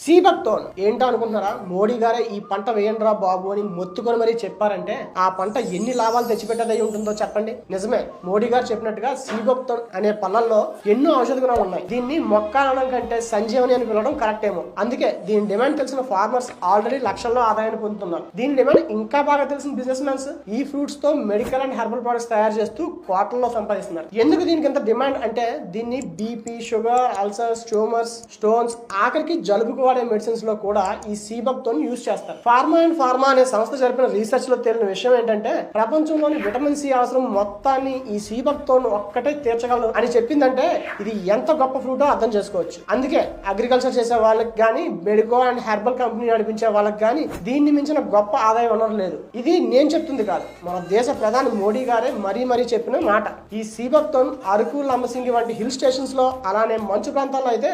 సీబక్తోన్ ఏంటో అనుకుంటున్నారా? మోడీ గారే ఈ పంట వేయండిరా బాబు అని మొత్తుకొని మరీ చెప్పారంటే ఆ పంట ఎన్ని లాభాలు తెచ్చిపెట్టదై ఉంటుందో చెప్పండి. నిజమే, మోడీ గారు చెప్పినట్టుగా సీబక్తోన్ అనే పళ్ళల్లో ఎన్నో ఔషధ గుణాలు ఉన్నాయి. దీన్ని మొక్క అనడం కంటే సంజీవని అని పిలవడం కరెక్ట్ ఏమో. అందుకే దీని డిమాండ్ తెలిసిన ఫార్మర్స్ ఆల్రెడీ లక్షల్లో ఆదాయాన్ని పొందుతున్నారు. దీని డిమాండ్ ఇంకా బాగా తెలిసిన బిజినెస్ మ్యాన్స్ ఈ ఫ్రూట్స్ తో మెడికల్ అండ్ హెర్బల్ ప్రొడక్ట్స్ తయారు చేస్తూ కోట్లలో సంపాదిస్తున్నారు. ఎందుకు దీనికి ఇంత డిమాండ్ అంటే దీన్ని BP, sugar, ulcers, tumours, stones, ఆఖరికి జలుబుకు వాడే మెడిసిన్స్ లో కూడా ఈ సీబక్తోన్ యూజ్ చేస్తారు. ఫార్మా అనే సంస్థ జరిపిన రీసెర్చ్ లో తేలిన విషయం ఏంటంటే ప్రపంచంలోని విటమిన్ సి అవసరం మొత్తాన్ని ఈ సీబక్తోన్ ఒక్కటే తీర్చగలదు అని చెప్పిందంటే ఇది ఎంత గొప్ప ఫ్రూటో అర్థం చేసుకోవచ్చు. అందుకే అగ్రికల్చర్ చేసే వాళ్ళకి గానీ, మెడికో అండ్ హెర్బల్ కంపెనీ నడిపించే వాళ్ళకి గానీ దీన్ని మించిన గొప్ప ఆదాయ వనరు లేదు. ఇది నేను చెప్తుంది కాదు, మన దేశ ప్రధాని మోడీ గారే మరీ చెప్పిన మాట. ఈ సీబక్తోన్ అరకు, లంబసింగి వంటి హిల్ స్టేషన్స్ లో, అలానే మంచు ప్రాంతాల్లో అయితే